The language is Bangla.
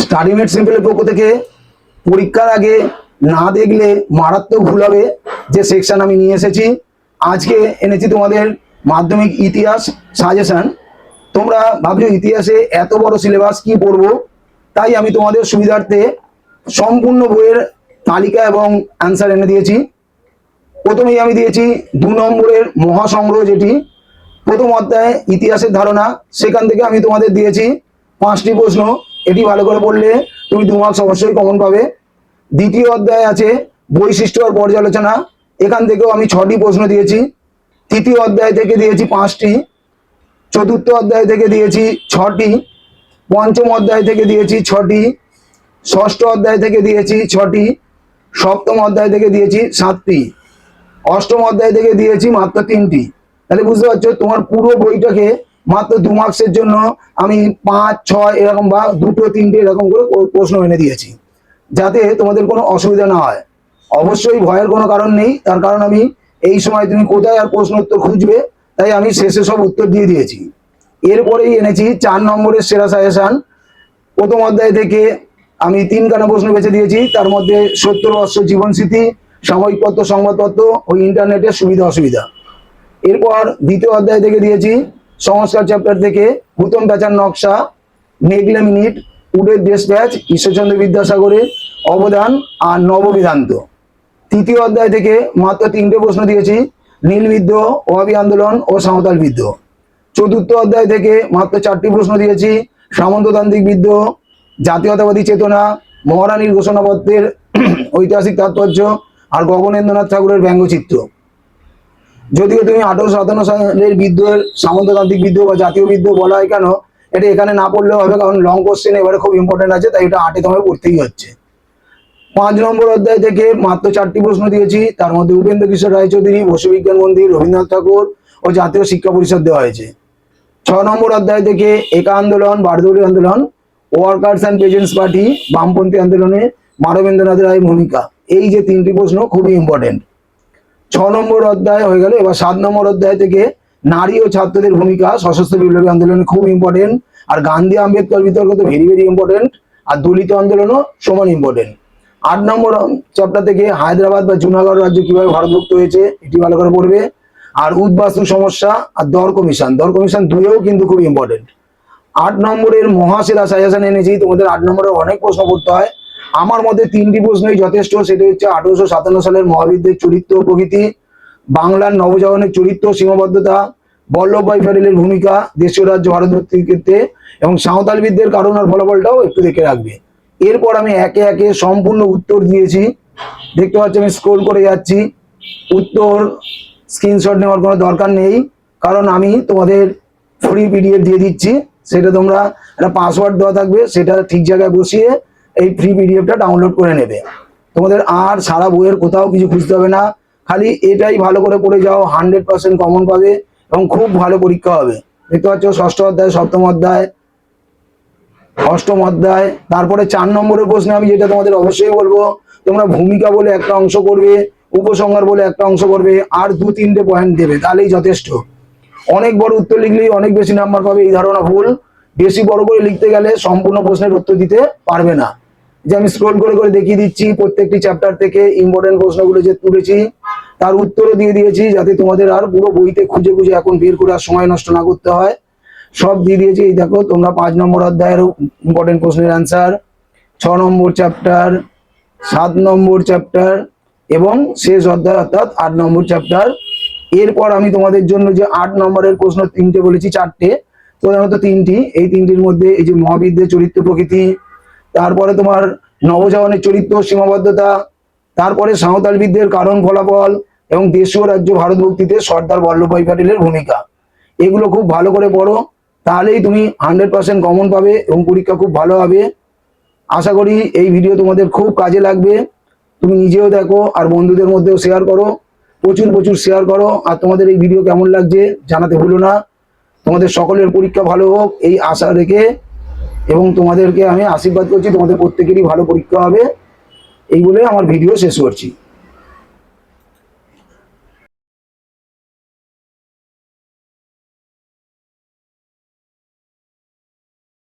স্টাডি মেড সিম্পলের পক্ষ থেকে পরীক্ষার আগে না দেখলে মারাত্মক ভুল হবে যে সেকশন আমি নিয়ে এসেছি। আজকে এনেছি তোমাদের মাধ্যমিক ইতিহাস সাজেশন। তোমরা ভাবছো ইতিহাসে এত বড় সিলেবাস কি পড়বো, তাই আমি তোমাদের সুবিধার্থে সম্পূর্ণ বইয়ের তালিকা এবং অ্যান্সার এনে দিয়েছি। প্রথমেই আমি দিয়েছি 2 নম্বরের মহাসংগ্রহ, যেটি প্রথম অধ্যায়ে ইতিহাসের ধারণা, সেখান থেকে আমি তোমাদের দিয়েছি 5টি প্রশ্ন। এটি ভালো করে পড়লে তুমি 2 মার্কস অবশ্যই কমন পাবে। দ্বিতীয় অধ্যায় আছে বৈশিষ্ট্য আর পর্যালোচনা, এখান থেকেও আমি 6টি প্রশ্ন দিয়েছি। তৃতীয় অধ্যায় থেকে দিয়েছি 5টি, চতুর্থ অধ্যায় থেকে দিয়েছি 6টি, পঞ্চম অধ্যায় থেকে দিয়েছি 6টি, ষষ্ঠ অধ্যায় থেকে দিয়েছি 6টি, সপ্তম অধ্যায় থেকে দিয়েছি 7টি, অষ্টম অধ্যায় থেকে দিয়েছি মাত্র 3টি। তাহলে বুঝতে পারছো তোমার পুরো বইটাকে মাত্র 2 মার্কসের জন্য আমি 5, 6 এরকম বা 2, 3টে এরকম করে প্রশ্ন এনে দিয়েছি, যাতে তোমাদের কোনো অসুবিধা না হয়। অবশ্যই ভয়ের কোনো কারণ নেই, তার কারণ আমি এই সময় তুমি কোথায় আর প্রশ্ন উত্তর খুঁজবে, তাই আমি শেষে সব উত্তর দিয়ে দিয়েছি। এরপরেই এনেছি 4 নম্বরের সেরা সাজেশন। প্রথম অধ্যায় থেকে আমি 3খানা প্রশ্ন বেছে দিয়েছি, তার মধ্যে 70 বর্ষ জীবন স্মৃতি, সাময়িক পত্র, সংবাদপত্র ও ইন্টারনেটের সুবিধা অসুবিধা। এরপর দ্বিতীয় অধ্যায় থেকে দিয়েছি সংস্কার চ্যাপ্টার থেকে হুতম প্যাঁচার নকশা, মেঘলা মিনিট, উডের দেশ ব্যাচ, ঈশ্বরচন্দ্র বিদ্যাসাগরের অবদান আর নববেদান্ত। তৃতীয় অধ্যায় থেকে মাত্র 3টে প্রশ্ন দিয়েছি, নীল বিদ্রোহ, ওয়াবি আন্দোলন ও সাঁওতাল বিদ্রোহ। চতুর্থ অধ্যায় থেকে মাত্র 4টি প্রশ্ন দিয়েছি, সামন্ততান্ত্রিক বিদ্রোহ, জাতীয়তাবাদী চেতনা, মহারানীর ঘোষণাপত্রের ঐতিহাসিক তাৎপর্য আর গগনেন্দ্রনাথ ঠাকুরের ব্যঙ্গচিত্র। যদিও তুমি 1857 সালের বিদ্রোহের সামন্ততান্ত্রিক বিদ্রোহ বা জাতীয় বিদ্রোহ বলা হয় কেন, এটা এখানে না পড়লেও হবে, কারণ লং কোশ্চেন এবারে খুব ইম্পর্টেন্ট আছে, তাই এটা 8 তোমায় পড়তেই হচ্ছে। 5 নম্বর অধ্যায় থেকে মাত্র 4টি প্রশ্ন দিয়েছি, তার মধ্যে উপেন্দ্র কিশোর রায়চৌধুরী, বসু বিজ্ঞান মন্দির, রবীন্দ্রনাথ ঠাকুর ও জাতীয় শিক্ষা পরিষদ দেওয়া হয়েছে। 6 নম্বর অধ্যায় থেকে একা আন্দোলন, বারদৌলি আন্দোলন, ওয়ার্কার্স অ্যান্ড পেজেন্টস পার্টি, বামপন্থী আন্দোলনে মানবেন্দ্রনাথ রায়ের ভূমিকা। এই যে 3টি প্রশ্ন খুবই ইম্পর্টেন্ট। 6 নম্বর অধ্যায় হয়ে গেল। এবার 7 নম্বর অধ্যায় থেকে নারী ও ছাত্রদের ভূমিকা সশস্ত্র বিপ্লবী আন্দোলনে খুব ইম্পর্টেন্ট, আর গান্ধী আম্বেদকর বিতর্ক তো ভেরি ভেরি ইম্পর্টেন্ট, আর দলিত আন্দোলনও সমান ইম্পর্টেন্ট। 8 নম্বর চ্যাপ্টার থেকে হায়দ্রাবাদ বা জুনাগড় রাজ্য কিভাবে ভারতভুক্ত হয়েছে, এটি ভালো করে পড়বে। আর উদ্বাস্তু সমস্যা আর দর কমিশন 2ও কিন্তু খুব ইম্পর্টেন্ট। 8 নম্বরের মহাসেরা সাজেশন এনেছি। তোমাদের 8 নম্বরে অনেক প্রশ্ন করতে হয়, আমার মধ্যে 3টি প্রশ্নই যথেষ্ট। সেটা হচ্ছে 1857 সালের মহাবিদ্যের চরিত্র প্রকৃতি, বাংলার নবজাগরণের চরিত্র সীমাবদ্ধতা, বল্লভভাই প্যাটেলের ভূমিকা দেশীয় রাজ্য ভারতভুক্তির ক্ষেত্রে, এবং সাঁওতাল বিদ্যের কারণ আর ফলাফলটাও একটু দেখে রাখবে। এরপর আমি একে একে সম্পূর্ণ উত্তর দিয়েছি, দেখতে পাচ্ছি আমি স্ক্রোল করে যাচ্ছি। উত্তর স্ক্রিনশট নেওয়ার কোনো দরকার নেই, কারণ আমি তোমাদের ফ্রি পিডিএফ দিয়ে দিচ্ছি। সেটা তোমরা একটা পাসওয়ার্ড দেওয়া থাকবে, সেটা ঠিক জায়গায় বসিয়ে এই ফ্রি পিডিএফটা ডাউনলোড করে নেবে। তোমাদের আর সারা বইয়ের কোথাও কিছু খুঁজতে হবে না, খালি এটাই ভালো করে পড়ে যাও, 100% কমন পাবে এবং খুব ভালো পরীক্ষা হবে। দেখতে পাচ্ছ 6ষ্ঠ অধ্যায়, 7ম অধ্যায়, 8ম অধ্যায়। তারপরে 4 নম্বরের প্রশ্নে আমি যেটা তোমাদের অবশ্যই বলবো, তোমরা ভূমিকা বলে একটা অংশ করবে, উপসংহার বলে একটা অংশ করবে, আর 2-3টে পয়েন্ট দেবে, তাহলেই যথেষ্ট। অনেক বড় উত্তর লিখলেই অনেক বেশি নাম্বার পাবে, এই ধারণা ভুল। বেশি বড় করে লিখতে গেলে সম্পূর্ণ প্রশ্নের উত্তর দিতে পারবে না। যে আমি স্ক্রোল করে করে দেখিয়ে দিচ্ছি প্রত্যেকটি চ্যাপ্টার থেকে ইম্পর্টেন্ট প্রশ্নগুলো যে তুলেছি তার উত্তরও দিয়ে দিয়েছি, যাতে তোমাদের আর পুরো বইতে খুঁজে খুঁজে এখন বের করে আর সময় নষ্ট না করতে হয়। সব দিয়ে দিয়েছি। এই দেখো তোমরা 5 নম্বর অধ্যায়ের ইম্পর্টেন্ট প্রশ্নের অ্যান্সার, 6 নম্বর চ্যাপ্টার, 7 নম্বর চ্যাপ্টার এবং শেষ অধ্যায় অর্থাৎ 8 নম্বর চ্যাপ্টার। এরপর আমি তোমাদের জন্য যে 8 নম্বরের প্রশ্ন 3টে বলেছি, 4টে প্রধানত 3টি, এই 3টির মধ্যে এই যে মহাবিদ্যের চরিত্র প্রকৃতি, তারপরে তোমার নবজাগরণের চরিত্র সীমাবদ্ধতা, তারপরে সাঁওতাল বিদ্যের কারণ ফলাফল এবং দেশীয় রাজ্য ভারতভুক্তিতে সর্দার বল্লভভাই প্যাটেলের ভূমিকা। এগুলো খুব ভালো করে পড়ো, তাহলেই তুমি 100% কমন পাবে এবং পরীক্ষা খুব ভালো হবে। আশা করি এই ভিডিও তোমাদের খুব কাজে লাগবে। তুমি নিজেও দেখো আর বন্ধুদের মধ্যেও শেয়ার করো, প্রচুর প্রচুর শেয়ার করো। আর তোমাদের এই ভিডিও কেমন লাগছে জানাতে ভুলো না। তোমাদের সকলের পরীক্ষা ভালো হোক এই আশা রেখে, এবং তোমাদেরকে আমি আশীর্বাদ করছি তোমাদের প্রত্যেকেরই ভালো পরীক্ষা হবে, এই বলে আমার ভিডিও শেষ করছি।